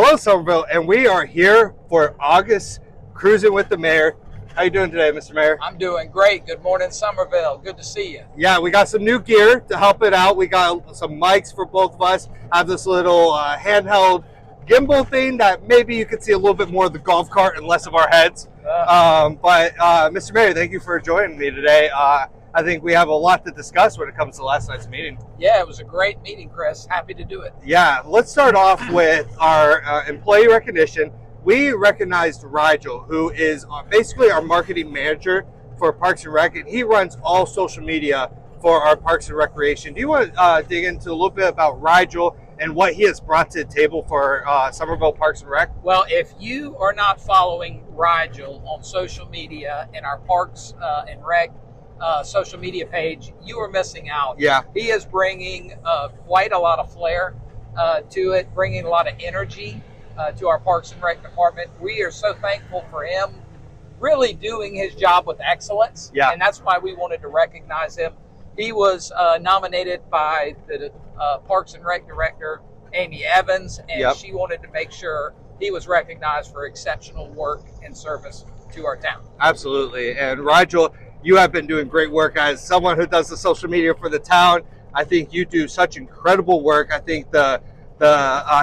Hello, Somerville, and we are here for August Cruising with the Mayor. How you doing today, Mr. Mayor? I'm doing great. Good morning, Somerville. Good to see you. Yeah, we got some new gear to help it out. We got some mics for both of us. Have this little handheld gimbal thing that maybe you could see a little bit more of the golf cart and less of our heads. But Mr. Mayor, thank you for joining me today. I think we have a lot to discuss when it comes to last night's meeting. Yeah, it was a great meeting, Chris. Happy to do it. Yeah, let's start off with our employee recognition. We recognized Rigel, who is basically our marketing manager for Parks and Rec, and he runs all social media for our Parks and Recreation. Do you want to dig into a little bit about Rigel and what he has brought to the table for Somerville Parks and Rec? Well, if you are not following Rigel on social media and our Parks and Rec social media page, you are missing out. Yeah. He is bringing quite a lot of flair to it, bringing a lot of energy to our Parks and Rec department. We are so thankful for him really doing his job with excellence. Yeah. And that's why we wanted to recognize him. He was nominated by the Parks and Rec director, Amy Evans, and she wanted to make sure he was recognized for exceptional work and service to our town. Absolutely. And Rigel, you have been doing great work as someone who does the social media for the town. I think you do such incredible work. I think the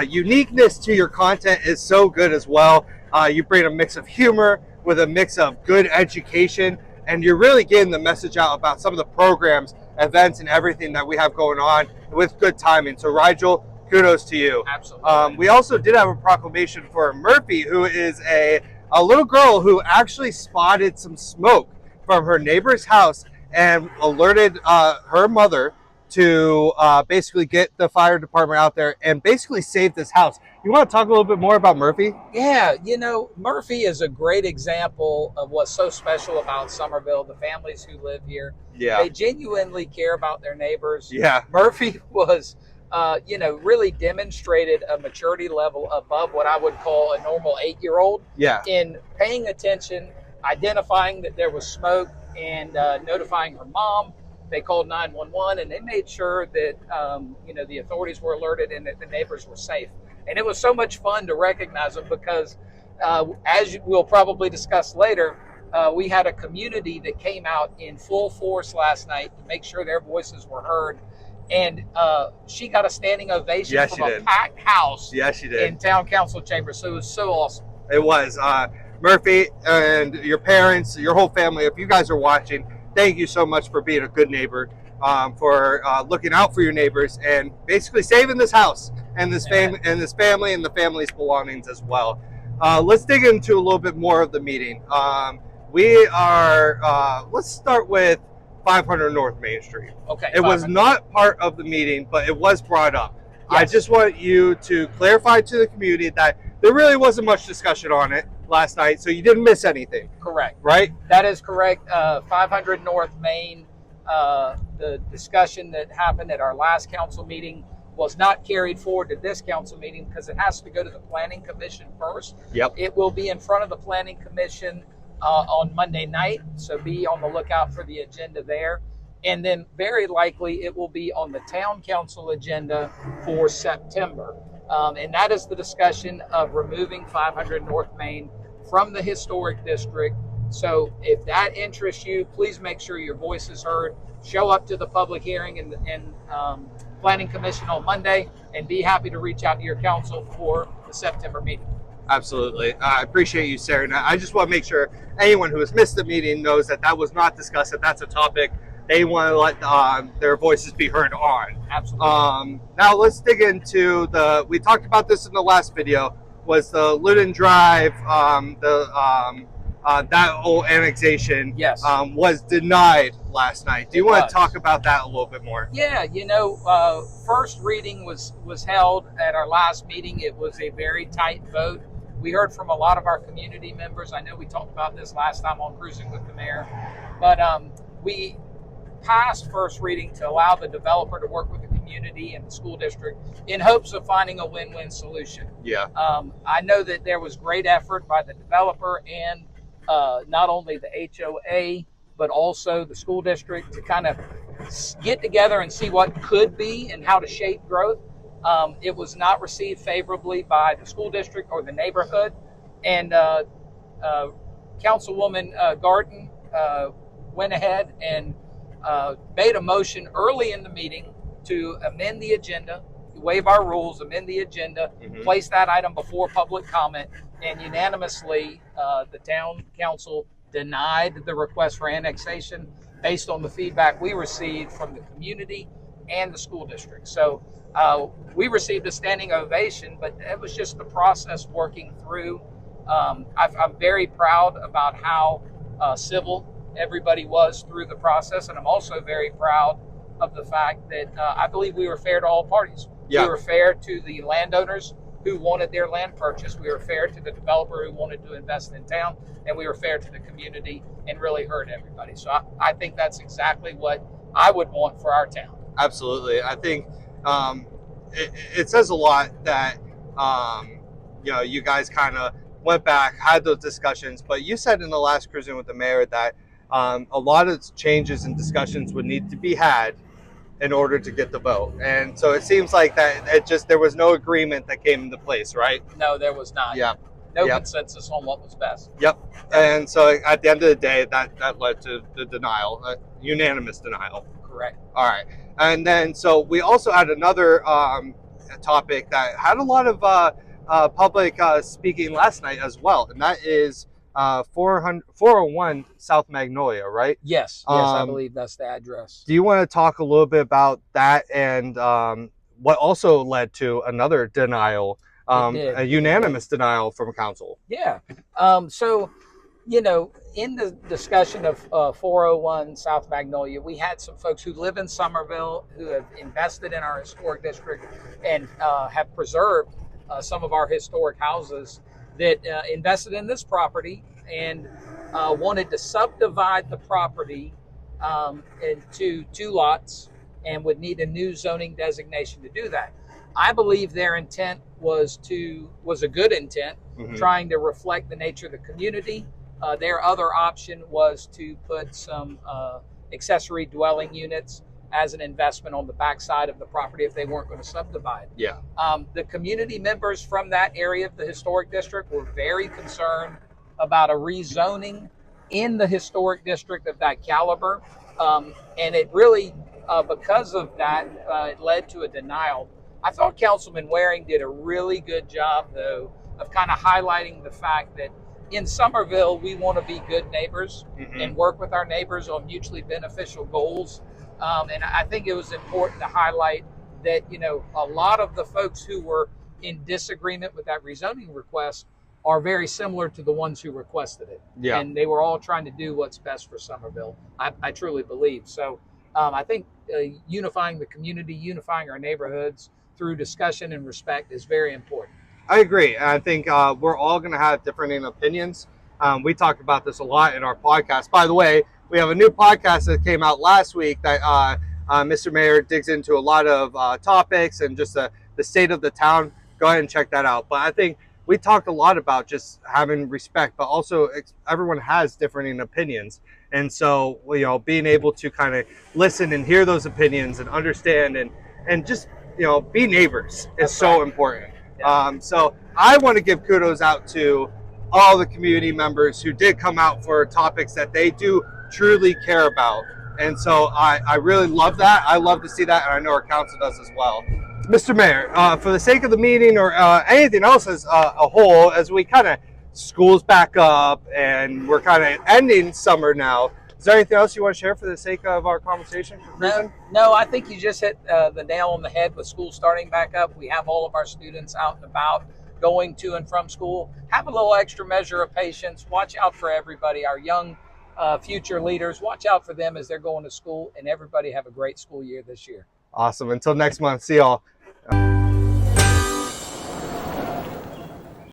uniqueness to your content is so good as well. You bring a mix of humor with a mix of good education, and you're really getting the message out about some of the programs, events, and everything that we have going on with good timing. So Rigel, kudos to you. Absolutely. We also did have a proclamation for Murphy, who is a little girl who actually spotted some smoke from her neighbor's house and alerted her mother to basically get the fire department out there and basically save this house. You want to talk a little bit more about Murphy? Yeah, you know, Murphy is a great example of what's so special about Somerville, the families who live here. Yeah. They genuinely care about their neighbors. Yeah. Murphy was, really demonstrated a maturity level above what I would call a normal 8-year-old. Yeah. In paying attention, identifying that there was smoke, and notifying her mom. They called 911, and they made sure that the authorities were alerted and that the neighbors were safe. And it was so much fun to recognize them because, as we'll probably discuss later, we had a community that came out in full force last night to make sure their voices were heard. And she got a standing ovation from a packed house in town council chambers. So it was so awesome. It was. Murphy and your parents, your whole family, if you guys are watching, thank you so much for being a good neighbor, for looking out for your neighbors and basically saving this house and this family and the family's belongings as well. Let's dig into a little bit more of the meeting. Let's start with 500 North Main Street. Okay. It was not part of the meeting, but it was brought up. Yes. I just want you to clarify to the community that there really wasn't much discussion on it last night, so you didn't miss anything. Correct. Right? That is correct. 500 North Main, the discussion that happened at our last council meeting was not carried forward to this council meeting because it has to go to the Planning Commission first. Yep. It will be in front of the Planning Commission on Monday night, so be on the lookout for the agenda there. And then very likely it will be on the town council agenda for September. And that is the discussion of removing 500 North Main from the historic district. So if that interests you, please make sure your voice is heard. Show up to the public hearing and Planning Commission on Monday, and be happy to reach out to your council for the September meeting. Absolutely. I appreciate you, Sarah. Now, I just want to make sure anyone who has missed the meeting knows that that was not discussed, that that's a topic they want to let their voices be heard on. Absolutely. Now let's dig into we talked about this in the last video, was the Lunden Drive, that old annexation was denied last night. Do you want to talk about that a little bit more? Yeah, first reading was held at our last meeting. It was a very tight vote. We heard from a lot of our community members. I know we talked about this last time on Cruising with the Mayor, but we passed first reading to allow the developer to work with the community and the school district in hopes of finding a win-win solution. Yeah. I know that there was great effort by the developer and not only the HOA, but also the school district to kind of get together and see what could be and how to shape growth. It was not received favorably by the school district or the neighborhood. And Councilwoman Garden went ahead and made a motion early in the meeting to amend the agenda, waive our rules, amend the agenda, place that item before public comment, and unanimously the town council denied the request for annexation based on the feedback we received from the community and the school district. So we received a standing ovation, but it was just the process working through. I'm very proud about how civil everybody was through the process, and I'm also very proud of the fact that I believe we were fair to all parties. Yeah. We were fair to the landowners who wanted their land purchased. We were fair to the developer who wanted to invest in town, and we were fair to the community and really heard everybody. So I think that's exactly what I would want for our town. Absolutely. I think it says a lot that you guys kind of went back, had those discussions, but you said in the last cruising with the mayor that a lot of changes and discussions would need to be had in order to get the vote. And so it seems like that there was no agreement that came into place, right? No, there was not. Yeah. No consensus on what was best. Yep. And so at the end of the day, that led to the denial, unanimous denial. Correct. All right. And then so we also had another topic that had a lot of public speaking last night as well, and that is 401 South Magnolia, right? Yes, I believe that's the address. Do you want to talk a little bit about that and what also led to another denial, a unanimous denial from council? Yeah. So, in the discussion of 401 South Magnolia, we had some folks who live in Somerville who have invested in our historic district and have preserved some of our historic houses that invested in this property and wanted to subdivide the property into 2 lots and would need a new zoning designation to do that. I believe their intent was a good intent, trying to reflect the nature of the community. Their other option was to put some accessory dwelling units as an investment on the backside of the property if they weren't going to subdivide. Yeah. The community members from that area of the historic district were very concerned about a rezoning in the historic district of that caliber. And it really, because of that, it led to a denial. I thought Councilman Waring did a really good job, though, of kind of highlighting the fact that in Somerville, we want to be good neighbors and work with our neighbors on mutually beneficial goals. And I think it was important to highlight that, a lot of the folks who were in disagreement with that rezoning request are very similar to the ones who requested it. Yeah. And they were all trying to do what's best for Somerville. I truly believe. So I think unifying the community, unifying our neighborhoods through discussion and respect is very important. I agree. And I think we're all going to have different opinions. We talked about this a lot in our podcast. By the way, we have a new podcast that came out last week that Mr. Mayor digs into a lot of topics and just the state of the town. Go ahead and check that out. But I think we talked a lot about just having respect, but also everyone has differing opinions. And so, being able to kind of listen and hear those opinions and understand and just, be neighbors is so important. Yeah. So I want to give kudos out to all the community members who did come out for topics that they do truly care about. And so I really love that. I love to see that, and I know our council does as well. Mr. Mayor, for the sake of the meeting or anything else as a whole, as we kind of school's back up and we're kind of ending summer now, is there anything else you want to share for the sake of our conversation? No, I think you just hit the nail on the head with school starting back up. We have all of our students out and about going to and from school. Have a little extra measure of patience. Watch out for everybody, our young future leaders. Watch out for them as they're going to school, and everybody have a great school year this year. Awesome. Until next month, see y'all.